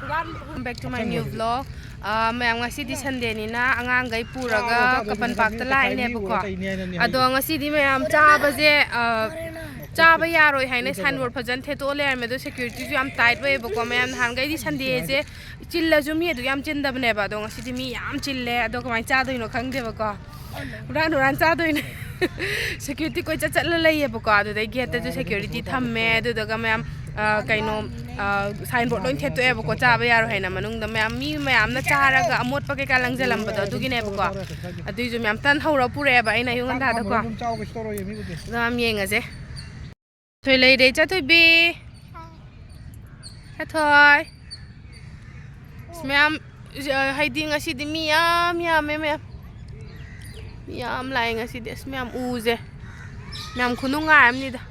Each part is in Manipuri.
Welcome back to my new vlog. Mayam ngasidi Sunday nina angangai puraga Cubbon Park ta lai ne bako. Ado ngasidi mayam chaba je chaba yaroi haina signboard phajan theto le me do security ju yam tight way bako mayam hangai di Sunday je chilla ju mi du yam chinda bne ba do ngasidi mi yam chille ado kamai cha do no khangde bako. Uran cha do ne security koi cha chatla lai bako ado dai gate ta ju security thamme do daga mayam kaino signboard loin theto e bako chaba yaro haina manung da mayam mi mayam na charaga amot pa ke ka langjalam ba do gi ne bako adu ju mayam tan hawra pure ba ina yung da ko dam yenga je thoi lei de cha thoi bi ha thoi mayam haidi ngasi di mi yam lai ngasi de mayam u je mayam khununga am ni da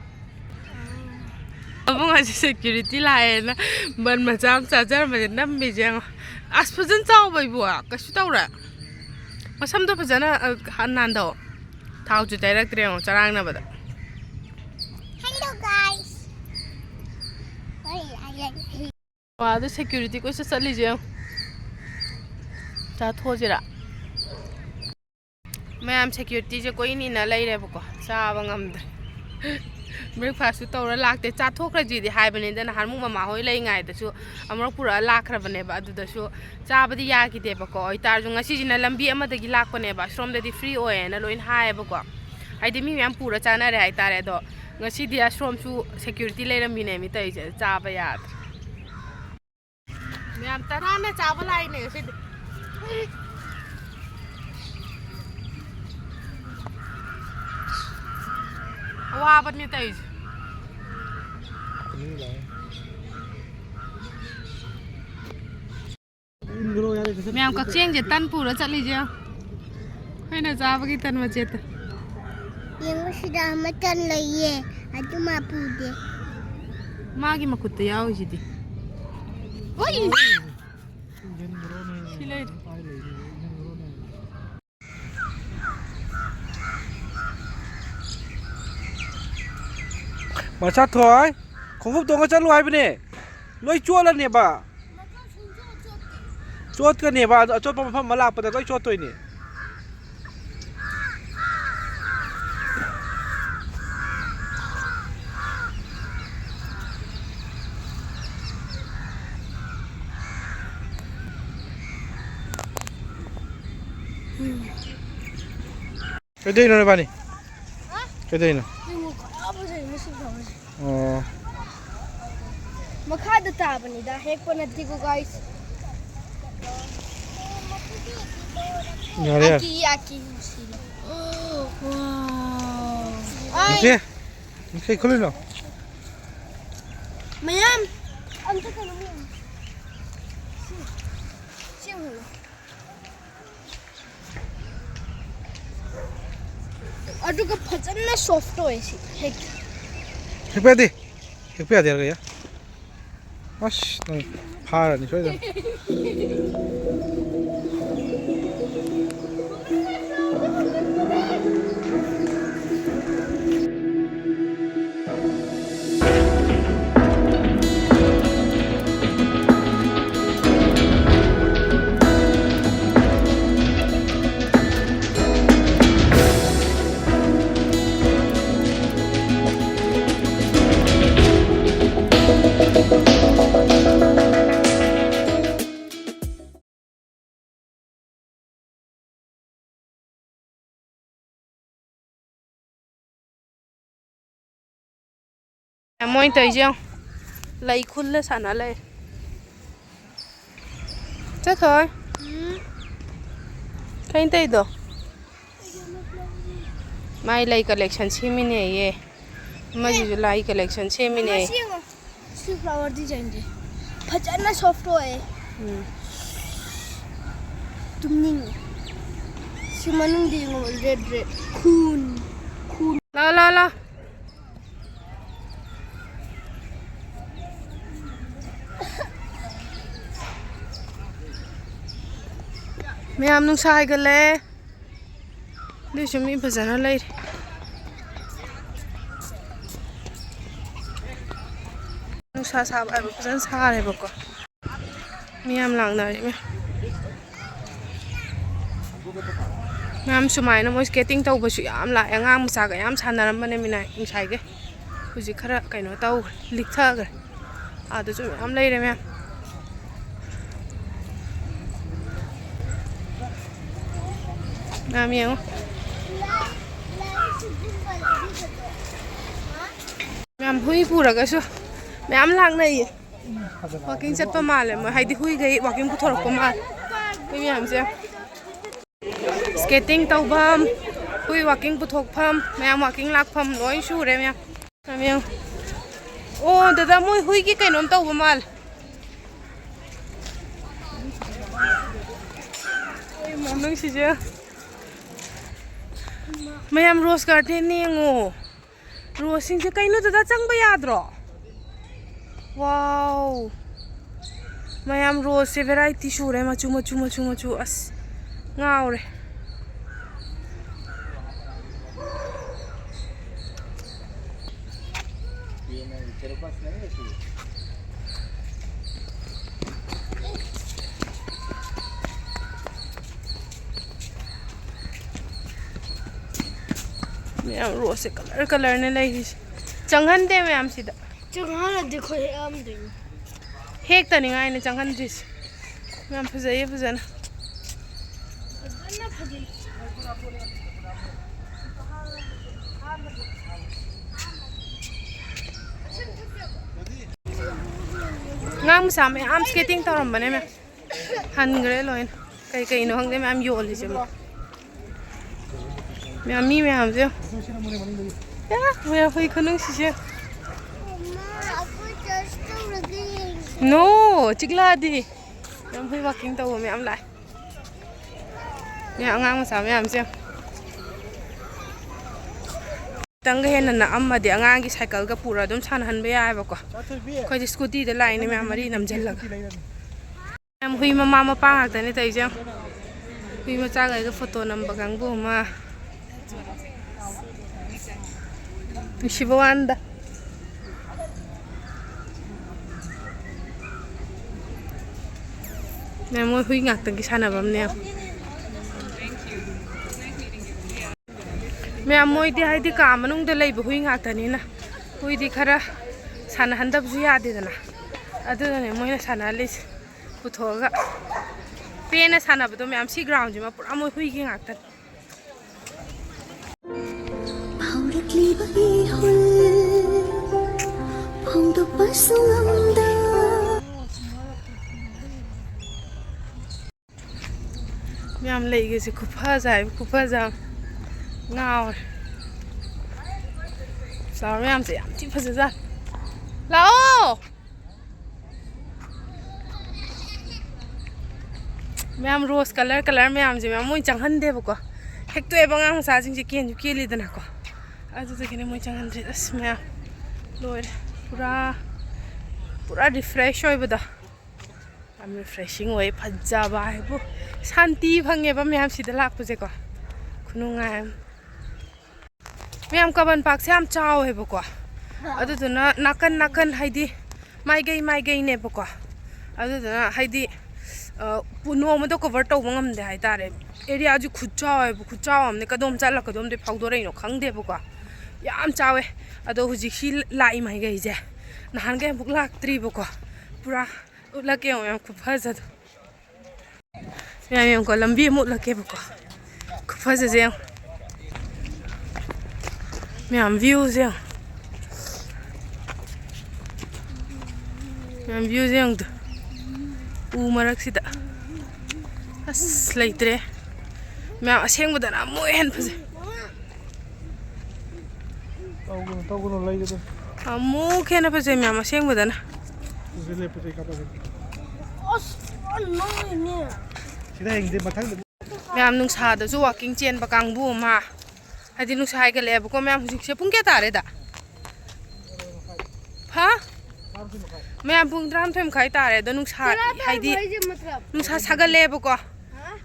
abang aja security lain, ban macam sajar macam nampi jeng, aspajan tahu bayi kasih tahu lah, macam tu pejana hanan tahu, tahu tu direct reng, carang na benda. Hello guys. Wah, tu security kau sesali jeng, jatuh je lah. Mayam security je kau ini nalai le buka, sabang amder. Breakfast tu orang lak te chat thok raji di hai bani dan har mu mama hoi lai ngai da su amra pura lak ra bane ba adu da su cha ba di ya ki de ba ko oi tar ju ngasi jina lambi ama da gi lak ko ne ba shrom da di free oe na loin hai ba ko ai de mi yam pura cha na re hai tare do ngasi di ashrom su security lai ram bi ne mi tai je cha ba ya mi am tara na cha ba lai ne ngasi wah bat ni tai Mayam kakciang je tan pura cali je, hai na java ki tan macet. Yang sudah makan lagi, aduh mampu deh. Magi makut ya ujidi. Oi. Silai. Macam thôi, không hút tôi có chân loài bên này, lôi chua lên nè bà, chua cái nè bà, chua bằng phẩm mà làm, bà ta chua tôi nè. Cái đây nó bà nè, cái đây nè. Oh. Makada taba ni dah hek pun nanti ko guys. Aki. Wow. Okay. Okay, kulit no. Mayam. Anta kan mayam. Siang dulu. Aduh kepajan na soft toy sih. Hek. Hekpedi ya. Mas, parah nih coba. Moi tới chưa? Lấy khun là sản lấy. Chắc thôi. Thấy tay đâu? Mai lấy collection xem mình này. Mai giờ lấy collection xem mình này. Si flower design je. Phajan na soft hoye. Tumning. Si manung di ngol red. Khun. La. Mayam nung sai gale. Đi chúng mình phải dẫn nó lên. ꯅꯨꯡꯁꯥ ꯁꯥꯕ ꯍꯥꯏꯕ ꯐꯖꯅ ꯁꯥꯔꯦꯕꯀꯣ ꯃꯤꯌꯥꯝ ꯂꯥꯛꯅꯔꯤ ꯃꯌꯥꯝ ꯁꯨꯃꯥꯏꯅ ꯃꯣꯏ ꯁ꯭ꯀꯦꯇꯤꯡ ꯇꯧꯕꯁꯨ ꯌꯥꯝ ꯂꯥꯛꯑꯦ ꯑꯉꯥꯡ ꯃꯆꯥꯒ ꯌꯥꯝ ꯁꯥꯟꯅꯔꯝꯕꯅꯦ ꯉꯁꯥꯏꯒꯩ ꯍꯧꯖꯤꯛ ꯈꯔ ꯀꯩꯅꯣ ꯇꯧꯈ꯭ꯔꯦ ꯂꯤꯛꯊꯈ꯭ꯔꯦ ꯑꯗꯨꯁꯨ ꯃꯌꯥꯝ ꯂꯩꯔꯦ ꯃꯌꯥꯝ ꯌꯦꯡꯉꯣ ꯃꯌꯥꯝ ꯍꯨꯏ ꯄꯨꯔꯒꯁꯨ ꯃꯌꯥꯝ ꯂꯥꯛꯅꯩꯌꯦ ꯋꯥꯛꯀꯤꯡ ꯆꯠꯄ ꯃꯥꯜꯂꯦ ꯍꯥꯏꯗꯤ ꯍꯨꯏꯒꯩ ꯋꯥꯛꯀꯤꯡ ꯄꯨꯊꯣꯔꯛꯄ ꯃꯥꯜꯂꯦ ꯍꯨꯏ ꯃꯌꯥꯝꯁꯦ ꯁ꯭ꯀꯦꯇꯤꯡ ꯇꯧꯐꯝ ꯍꯨꯏ ꯋꯥꯛꯀꯤꯡ ꯄꯨꯊꯣꯛꯐꯝ ꯃꯌꯥꯝ ꯋꯥꯛꯀꯤꯡ ꯂꯥꯛꯐꯝ ꯂꯣꯏ ꯁꯨꯔꯦ ꯃꯌꯥꯝ ꯌꯦꯡꯉꯣ ꯑꯣ ꯗꯗꯥ ꯃꯣꯏ ꯍꯨꯏꯒꯤ ꯀꯩꯅꯣꯝ ꯇꯧꯕ ꯃꯥꯜꯂꯦ ꯅꯨꯡꯁꯤꯁꯦ ꯃꯌꯥꯝ ꯔꯣꯁ ꯒꯥꯔꯗꯦꯟ ꯌꯦꯡꯉꯣ ꯔꯣꯁꯁꯤꯡꯁꯦ ꯀꯩꯅꯣ ꯗꯗꯥ ꯆꯪꯕ ꯌꯥꯗ꯭ꯔꯣ ꯋꯥꯎ ꯃꯌꯥꯝ ꯔꯣꯁꯁꯦ ꯚꯦꯔꯥꯏꯇꯤ ꯁꯨꯔꯦ ꯃꯆꯨ ꯑꯁ ꯉꯥꯎꯔꯦ ꯃꯌꯥꯝ ꯔꯣꯁꯁꯦ ꯀꯂꯔꯅꯦ ꯂꯩꯔꯤꯁꯦ ꯆꯪꯍꯟꯗꯦ ꯃꯌꯥꯝꯁꯤꯗ ꯆꯪꯍꯜꯂꯗꯤ ꯑꯩꯈꯣꯏ ꯍꯦꯛꯑꯝꯗꯣꯏꯅꯤ ꯍꯦꯛꯇꯅꯤꯉꯥꯏꯅ ꯆꯪꯍꯟꯗ꯭ꯔꯤꯁꯦ ꯌꯥꯝ ꯐꯖꯩꯌꯦ ꯐꯖꯅ ꯐꯖꯩ ꯑꯉꯥꯡ ꯃꯆꯥ ꯃꯌꯥꯝ ꯁ꯭ꯀꯦꯇꯤꯡ ꯇꯧꯔꯝꯕꯅꯦ ꯃꯌꯥꯝ ꯍꯟꯈ꯭ꯔꯦ ꯂꯣꯏꯅ ꯀꯩꯅꯣ ꯈꯪꯗꯦ ꯃꯌꯥꯝ ꯌꯣꯜꯂꯤꯁꯦ ꯃꯌꯥꯝ ꯃꯤ ꯃꯌꯥꯝꯁꯦ ꯃꯌꯥꯝ ꯍꯨꯏ ꯈꯨꯅꯨꯡꯁꯤꯁꯦ ꯅꯣ ꯆꯤꯛꯂꯛꯑꯗꯤ ꯃꯌꯥꯝ ꯍꯨꯏ ꯋꯥꯛꯀꯤꯡ ꯇꯧꯕ ꯃꯌꯥꯝ ꯂꯥꯛꯑꯦ ꯃꯌꯥꯝ ꯑꯉꯥꯡ ꯃꯆꯥ ꯃꯌꯥꯝꯁꯦ ꯈꯤꯇꯪꯒ ꯍꯦꯟꯅ ꯅꯛꯑꯝꯃꯗꯤ ꯑꯉꯥꯡꯒꯤ ꯁꯥꯏꯀꯜꯒ ꯄꯨꯔ ꯑꯗꯨꯝ ꯁꯥꯟꯅꯍꯟꯕ ꯌꯥꯏꯑꯕꯀꯣ ꯑꯩꯈꯣꯏꯗꯤ ꯁ꯭ꯀꯨꯇꯤꯗ ꯂꯥꯛꯏꯅꯦ ꯃꯌꯥꯝ ꯃꯔꯤ ꯅꯝꯁꯤꯜꯂꯒ ꯃꯌꯥꯝ ꯍꯨꯏ ꯃꯃꯥ ꯃꯄꯥ ꯉꯥꯛꯇꯅꯦ ꯇꯧꯔꯤꯁꯦ ꯍꯨꯏ ꯃꯆꯥꯒꯩꯒ ꯐꯣꯇꯣ ꯅꯝꯕ ꯀꯥꯡꯕꯨ ꯑꯃ ꯅꯨꯡꯁꯤꯕ ꯋꯥꯟꯗ ꯃꯣꯏ ꯍꯨꯏ ꯉꯥꯛꯇꯒꯤ ꯁꯥꯟꯅꯕꯝꯅꯦ ꯃꯌꯥꯝ ꯃꯣꯏꯗꯤ ꯍꯥꯏꯗꯤ ꯀꯥ ꯃꯅꯨꯡꯗ ꯂꯩꯕ ꯍꯨꯏ ꯉꯥꯛꯇꯅꯤꯅ ꯍꯨꯏꯗꯤ ꯈꯔ ꯁꯥꯟꯅꯍꯟꯗꯕꯁꯨ ꯌꯥꯗꯦꯗꯅ ꯑꯗꯨꯅꯅꯦ ꯃꯣꯏꯅ ꯁꯥꯟꯅꯍꯜꯂꯤꯁꯦ ꯄꯨꯊꯣꯛꯑꯒ ꯄꯦꯟꯅ ꯁꯥꯟꯅꯕꯗꯣ ꯃꯌꯥꯝ ꯁꯤ ꯒ꯭ꯔꯥꯎꯟꯁꯤꯃ ꯄꯨꯔꯥ ꯃꯣꯏ ꯍꯨꯏꯒꯤ ꯉꯥꯛꯇꯅꯤ ꯃꯌꯥꯝ ꯂꯩꯒꯁꯦ ꯈꯨꯐꯖ ꯍꯥꯏꯕ ꯈꯨꯐꯖ ꯉꯥꯎꯔꯦ ꯐ꯭ꯂꯥꯋꯔ ꯃꯌꯥꯝꯁꯦ ꯌꯥꯝ ꯊꯤ ꯐꯖꯖꯥꯠꯅꯤ ꯂꯥꯛꯑꯣ ꯃꯌꯥꯝ ꯔꯣꯁ ꯀꯂꯔ ꯃꯌꯥꯝꯁꯦ ꯃꯌꯥꯝ ꯃꯣꯏ ꯆꯪꯍꯟꯗꯦꯕꯀꯣ ꯍꯦꯛꯇꯣꯛꯑꯦꯕ ꯑꯉꯥꯡ ꯃꯆꯥꯁꯤꯡꯁꯦ ꯀꯦꯟꯁꯨ ꯀꯦꯜꯂꯤꯗꯅꯀꯣ ꯑꯗꯨꯗꯒꯤꯅꯦ ꯃꯣꯏ ꯆꯪꯍꯟꯗ꯭ꯔꯦ ꯑꯁ ꯃꯌꯥꯝ ꯂꯣꯏꯔꯦ ꯄꯨꯔꯥ ꯔꯤꯐ꯭ꯔꯦꯁ ꯑꯣꯏꯕꯗꯣ ꯌꯥꯝ ꯔꯤꯐ꯭ꯔꯦꯁꯤꯡ ꯑꯣꯏ ꯐꯖꯕ ꯍꯥꯏꯕꯨ ꯁꯥꯟꯇꯤ ꯐꯪꯉꯦꯕ ꯃꯌꯥꯝ ꯁꯤꯗ ꯂꯥꯛꯄꯁꯦꯀꯣ ꯈꯨꯅꯨꯡꯉꯥꯏ ꯃꯌꯥꯝ ꯀꯕꯟ ꯄꯥꯔꯛꯁꯦ ꯌꯥꯝ ꯆꯥꯎꯋꯦꯕꯀꯣ ꯑꯗꯨꯗꯨꯅ ꯅꯥꯀꯟ ꯍꯥꯏꯗꯤ ꯃꯥꯏꯒꯩꯅꯦꯕꯀꯣ ꯑꯗꯨꯗꯨꯅ ꯍꯥꯏꯗꯤ ꯅꯣꯡꯃꯗ ꯀꯣꯚꯔ ꯇꯧꯕ ꯉꯝꯗꯦ ꯍꯥꯏꯇꯥꯔꯦ ꯑꯦꯔꯤꯌꯥꯁꯨ ꯈꯨꯠꯆꯥꯎ ꯑꯃꯅꯦ ꯀꯗꯣꯝ ꯆꯠꯂ ꯀꯗꯣꯝꯗꯩ ꯐꯥꯎꯗꯣꯔꯛꯏꯅꯣ ꯈꯪꯗꯦꯕꯀꯣ ꯌꯥꯝ ꯆꯥꯎꯋꯦ ꯑꯗꯣ ꯍꯧꯖꯤꯛꯁꯤ ꯂꯥꯛꯏꯉꯩꯁꯦ ꯅꯍꯥꯟꯈꯩ ꯑꯃꯨꯛ ꯂꯥꯛꯇ꯭ꯔꯤꯕꯀꯣ ꯄꯨꯔꯥ ꯎꯠꯂꯛꯀꯦ ꯌꯥꯝ ꯈꯨꯐꯖꯗꯣ ꯃꯌꯥꯝ ꯌꯦꯡꯉꯨꯀꯣ ꯂꯝꯕꯤ ꯑꯃ ꯎꯠꯂꯛꯀꯦꯕꯀꯣ ꯈꯨꯐꯖꯁꯦ ꯌꯦꯡꯉꯨ ꯃꯌꯥꯝ ꯚ꯭ꯌꯨꯁꯦ ꯌꯦꯡꯉꯨ ꯃꯌꯥꯝ ꯚ꯭ꯌꯨꯁꯦ ꯌꯦꯡꯉꯨꯗꯣ ꯎ ꯃꯔꯛꯁꯤꯗ ꯑꯁ ꯂꯩꯇ꯭ꯔꯦ ꯃꯌꯥꯝ ꯑꯁꯦꯡꯕꯗꯅ ꯑꯃꯨꯛ ꯍꯦꯟꯅ ꯐꯖꯩ ꯇꯧꯒꯅꯨ ꯂꯩꯒꯗ ꯑꯃꯨꯛ ꯍꯦꯟꯅ ꯐꯖꯩ ꯃꯌꯥꯝ ꯑꯁꯦꯡꯕꯗꯅ ꯃꯌꯥꯝ ꯅꯨꯡꯁꯥꯗꯁꯨ ꯋꯥꯛꯀꯤꯡ ꯆꯦꯟꯕ ꯀꯥꯡꯕꯨ ꯑꯃ ꯍꯥꯏꯗꯤ ꯅꯨꯡꯁꯥ ꯍꯥꯏꯒꯠꯂꯛꯑꯦꯕꯀꯣ ꯃꯌꯥꯝ ꯍꯧꯖꯤꯛꯁꯦ ꯄꯨꯡ ꯀꯌꯥ ꯇꯥꯔꯦꯗ ꯃꯌꯥꯝ ꯄꯨꯡ 12:30 ꯇꯥꯔꯦ ꯑꯗꯣ ꯅꯨꯡꯁꯥ ꯍꯥꯏꯗꯤ ꯅꯨꯡꯁꯥ ꯁꯥꯒꯠꯂꯛꯑꯦꯕꯀꯣ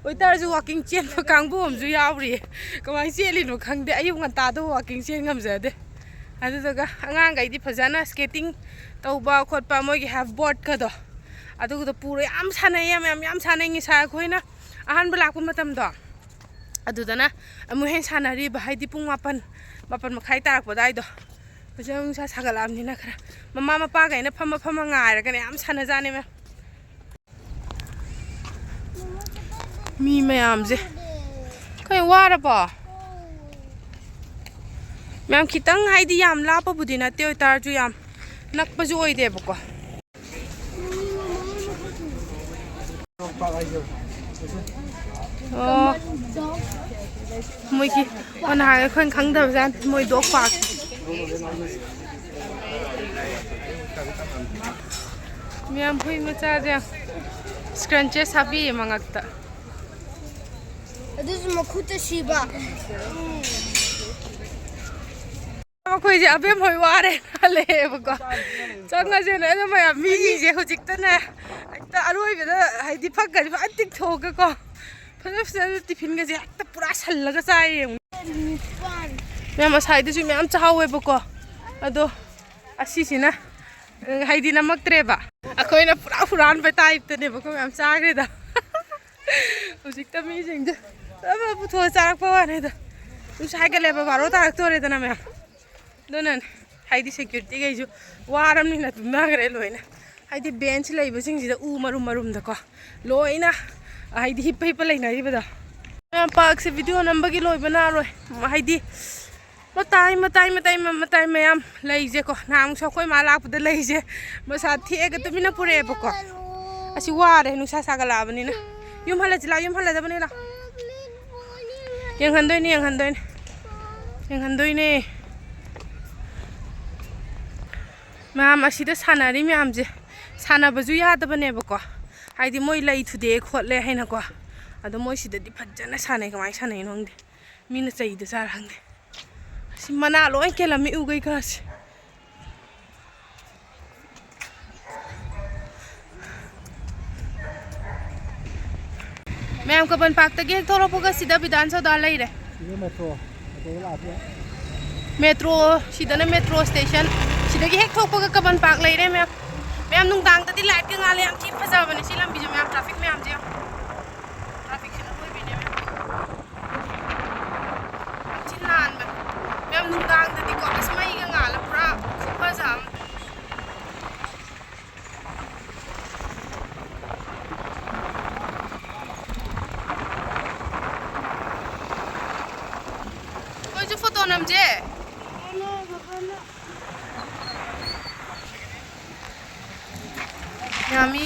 ꯑꯣꯏꯇꯥꯔꯁꯨ ꯋꯥꯛꯀꯤꯡ ꯆꯦꯟꯕ ꯀꯥꯡꯕꯨ ꯑꯃꯁꯨ ꯌꯥꯎꯔꯤꯌꯦ ꯀꯃꯥꯏꯅ ꯆꯦꯜꯂꯤꯅꯣ ꯈꯪꯗꯦ ꯑꯌꯨꯛ ꯉꯟꯇꯥꯗ ꯋꯥꯛꯀꯤꯡ ꯆꯦꯟ ꯉꯝꯖꯗꯦ ꯑꯗꯨꯗꯨꯒ ꯑꯉꯥꯡꯈꯩꯗꯤ ꯐꯖꯅ ꯁ꯭ꯀꯦꯇꯤꯡ ꯇꯧꯕ ꯈꯣꯠꯄ ꯃꯣꯏꯒꯤ ꯍꯦꯐ ꯕꯣꯔꯗꯀꯗꯣ ꯑꯗꯨꯒꯗꯣ ꯄꯨꯔ ꯌꯥꯝ ꯁꯥꯟꯅꯩ ꯌꯥꯝ ꯁꯥꯟꯅꯩ ꯉꯁꯥꯏ ꯑꯩꯈꯣꯏꯅ ꯑꯍꯥꯟꯕ ꯂꯥꯛꯄ ꯃꯇꯝꯗꯣ ꯑꯗꯨꯗꯅ ꯑꯃꯨꯛ ꯍꯦꯟꯅ ꯁꯥꯟꯅꯔꯤꯕ ꯍꯥꯏꯗꯤ ꯄꯨꯡ 8 ꯃꯈꯥꯏ ꯇꯥꯔꯛꯄ ꯑꯗꯥꯏꯗꯣ ꯍꯧꯖꯤꯛ ꯅꯨꯡꯁꯥ ꯁꯥꯒꯠꯂꯛꯑꯕꯅꯤꯅ ꯈꯔ ꯃꯃꯥ ꯃꯄꯥꯒꯩꯅ ꯐꯝꯃ ꯉꯥꯏꯔꯒꯅꯦ ꯌꯥꯝ ꯁꯥꯟꯅꯖꯥꯠꯅꯦ ꯃꯤ ꯃꯌꯥꯝꯁꯦ ꯀꯩ ꯋꯥꯔꯕꯣ ꯃꯌꯥꯝ ꯈꯤꯇꯪ ꯍꯥꯏꯗꯤ ꯌꯥꯝ ꯂꯥꯞꯄꯕꯨꯗꯤ ꯅꯠꯇꯦ ꯑꯣꯏꯇꯥꯔꯁꯨ ꯌꯥꯝ ꯅꯛꯄꯁꯨ ꯑꯣꯏꯗꯦꯕꯀꯣ ꯑꯣ ꯃꯣꯏꯒꯤ ꯅꯍꯥꯟ ꯑꯩꯈꯣꯏꯅ ꯈꯪꯗꯕꯖꯥꯠ ꯃꯣꯏ ꯗꯣꯛ ꯄꯥꯔꯛ ꯃꯌꯥꯝ ꯍꯨꯏ ꯃꯆꯥꯁꯦ ꯁ꯭ꯀ꯭ꯔꯟꯆꯦꯁ ꯍꯥꯞꯄꯤꯌꯦ ꯃꯉꯛꯇ ꯑꯗꯨꯁꯨ ꯃꯈꯨꯠꯇ ꯁꯤꯕ ꯑꯩꯈꯣꯏꯁꯦ ꯑꯕꯦꯝ ꯍꯣꯏ ꯋꯥꯔꯦ ꯍꯜꯂꯛꯑꯦꯕꯀꯣ ꯆꯪꯉꯁꯦꯅ ꯑꯗꯨ ꯃꯌꯥꯝ ꯃꯤꯁꯤꯡꯁꯦ ꯍꯧꯖꯤꯛꯇꯅꯦ ꯍꯦꯛꯇ ꯑꯔꯣꯏꯕꯗ ꯍꯥꯏꯗꯤ ꯐꯛꯀꯁꯦ ꯐꯖꯅ ꯇꯤꯡꯊꯣꯛꯑꯒꯀꯣ ꯐꯖꯅ ꯇꯤꯐꯤꯟꯒꯁꯦ ꯍꯦꯛꯇ ꯄꯨꯔꯥ ꯁꯜꯂꯒ ꯆꯥꯏꯌꯦ ꯃꯌꯥꯝ ꯑꯁꯥꯏꯗꯁꯨ ꯃꯌꯥꯝ ꯆꯥꯍꯧꯋꯦꯕꯀꯣ ꯑꯗꯣ ꯑꯁꯤꯁꯤꯅ ꯍꯥꯏꯗꯤ ꯅꯝꯃꯛꯇ꯭ꯔꯦꯕ ꯑꯩꯈꯣꯏꯅ ꯄꯨꯔꯥ ꯍꯨꯔꯥꯟꯕ ꯇꯥꯏꯞꯇꯅꯦꯕꯀꯣ ꯃꯌꯥꯝ ꯆꯥꯈ꯭ꯔꯦꯗ ꯍꯧꯖꯤꯛꯇ ꯃꯤꯁꯤꯡꯁꯦ ꯄꯨꯊꯣꯛꯑ ꯆꯥꯔꯛꯄ ꯋꯥꯅꯤꯗ ꯅꯨꯡꯁꯥ ꯍꯥꯏꯒꯠꯂꯦꯕ 12 ꯇꯥꯔꯛꯇꯣꯔꯦꯗꯅ ꯃꯌꯥꯝ ꯑꯗꯨꯅꯅꯦ ꯍꯥꯏꯗꯤ ꯁꯦꯀ꯭ꯌꯨꯔꯤꯇꯤꯈꯩꯁꯨ ꯋꯥꯔꯕꯅꯤꯅ ꯇꯨꯝꯅꯈ꯭ꯔꯦ ꯂꯣꯏꯅ ꯍꯥꯏꯗꯤ ꯕꯦꯟꯆ ꯂꯩꯕꯁꯤꯡꯁꯤꯗ ꯎ ꯃꯔꯨꯝꯗꯀꯣ ꯂꯣꯏꯅ ꯍꯥꯏꯗꯤ ꯍꯤꯞꯄ ꯂꯩꯅꯔꯤꯕꯗꯣ ꯃꯌꯥꯝ ꯄꯥꯔꯛꯁꯦ ꯚꯤꯗꯤꯑꯣ ꯅꯝꯕꯒꯤ ꯂꯣꯏꯕ ꯅꯥꯔꯣꯏ ꯍꯥꯏꯗꯤ ꯃꯇꯥꯏ ꯃꯌꯥꯝ ꯂꯩꯁꯦꯀꯣ ꯅꯍꯥꯟꯃꯨꯛꯁꯨ ꯑꯩꯈꯣꯏ ꯃꯥ ꯂꯥꯛꯄꯗ ꯂꯩꯁꯦ ꯃꯁꯥ ꯊꯦꯛꯑꯒ ꯇꯨꯃꯤꯟꯅ ꯄꯨꯔꯛꯑꯦꯕꯀꯣ ꯑꯁꯤ ꯋꯥꯔꯦ ꯅꯨꯡꯁꯥ ꯁꯥꯒꯠꯂꯛꯑꯕꯅꯤꯅ ꯌꯨꯝ ꯍꯜꯂꯁꯤ ꯂꯥꯛ ꯌꯨꯝ ꯍꯜꯂꯗꯕꯅꯤ ꯂꯥꯛ ꯌꯦꯡꯍꯟꯗꯣꯏꯅꯦ ꯃꯌꯥꯝ ꯑꯁꯤꯗ ꯁꯥꯟꯅꯔꯤ ꯃꯌꯥꯝꯁꯦ ꯁꯥꯟꯅꯕꯁꯨ ꯌꯥꯗꯕꯅꯦꯕꯀꯣ ꯍꯥꯏꯗꯤ ꯃꯣꯏ ꯂꯩ ꯊꯨꯗꯦ ꯈꯣꯠꯂꯦ ꯍꯥꯏꯅꯀꯣ ꯑꯗꯣ ꯃꯣꯏ ꯁꯤꯗꯗꯤ ꯐꯖꯅ ꯁꯥꯟꯅꯩ ꯀꯃꯥꯏꯅ ꯁꯥꯟꯅꯩꯅꯣ ꯈꯪꯗꯦ ꯃꯤꯅ ꯆꯩꯗ ꯆꯥꯔ ꯈꯪꯗꯦ ꯁꯤ ꯃꯅꯥ ꯂꯣꯏ ꯀꯦꯜꯂꯝꯃꯤ ꯎꯒꯩ ꯈꯔꯁꯦ ꯃꯌꯥꯝ ꯀꯕꯟ ꯄꯥꯔꯛꯇꯒꯤ ꯍꯦꯛ ꯊꯣꯛꯂꯛꯄꯒ ꯁꯤꯗ ꯕꯤꯙꯥꯟ ꯁꯧꯗꯥ ꯂꯩꯔꯦ ꯃꯦꯇ꯭ꯔꯣ ꯁꯤꯗꯅ ꯃꯦꯇ꯭ꯔꯣ ꯁ꯭ꯇꯦꯁꯟ ꯁꯤꯗꯒꯤ ꯍꯦꯛ ꯊꯣꯛꯄꯒ ꯀꯕꯟ ꯄꯥꯔꯛ ꯂꯩꯔꯦ ꯃꯌꯥꯝ ꯅꯨꯡꯗꯥꯡꯗꯗꯤ ꯂꯥꯏꯠꯀ ꯉꯥꯜꯂꯦ ꯌꯥꯝ ꯊꯤ ꯐꯖꯕꯅꯦ ꯁꯤ ꯂꯝꯕꯤꯁꯦ ꯃꯌꯥꯝ ꯇ꯭ꯔꯥꯐꯤꯛ ꯃꯌꯥꯝꯁꯦ ꯌꯥꯝ ꯇ꯭ꯔꯥꯐꯤꯛꯁꯤꯅ ꯑꯣꯏꯕꯤꯅꯦ ꯌꯥꯝ ꯊꯤ ꯅꯥꯟꯕꯅꯦ ꯃꯌꯥꯝ ꯅꯨꯡꯗꯥꯡꯗꯗꯤꯀꯣ ꯑꯁ ꯃꯩꯒ ꯉꯥꯜꯂ ꯄꯨꯔꯥ ꯈꯨꯐꯖ ꯑꯃ ꯑꯩꯈꯣꯏꯁꯨ ꯐꯣꯇꯣ ꯅꯝꯁꯦ ꯃꯤ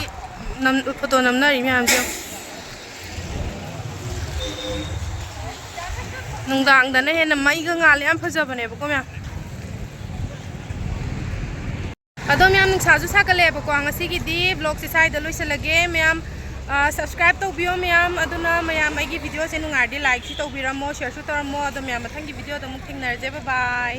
ꯐꯣꯇꯣ ꯅꯝꯅꯔꯤ ꯃꯌꯥꯝꯁꯦ ꯅꯨꯡꯗꯥꯡꯗꯅ ꯍꯦꯟꯅ ꯃꯩꯒ ꯉꯥꯜꯂꯦ ꯌꯥꯝ ꯐꯖꯕꯅꯦꯕꯀꯣ ꯃꯌꯥꯝ ꯑꯗꯣ ꯃꯌꯥꯝ ꯅꯨꯡꯁꯥꯁꯨ ꯁꯥꯒꯠꯂꯛꯑꯦꯕꯀꯣ ꯉꯁꯤꯒꯤꯗꯤ ꯕ꯭ꯂꯣꯒꯁꯦ ꯁ꯭ꯋꯥꯏꯗ ꯂꯣꯏꯁꯤꯜꯂꯒꯦ ꯃꯌꯥꯝ ꯁꯕꯁꯀ꯭ꯔꯥꯏꯕ ꯇꯧꯕꯤꯌꯣ ꯃꯌꯥꯝ ꯑꯗꯨꯅ ꯃꯌꯥꯝ ꯑꯩꯒꯤ ꯚꯤꯗꯤꯑꯣꯁꯦ ꯅꯨꯡꯉꯥꯏꯔꯗꯤ ꯂꯥꯏꯛꯁꯨ ꯇꯧꯕꯤꯔꯝꯃꯣ ꯁꯤꯌꯔꯁꯨ ꯇꯧꯔꯝꯃꯣ ꯑꯗꯣ ꯃꯌꯥꯝ ꯃꯊꯪꯒꯤ ꯚꯤꯗꯤꯑꯣꯗ ꯑꯃꯨꯛ ꯊꯦꯡꯅꯔꯁꯦ ꯕꯥꯏ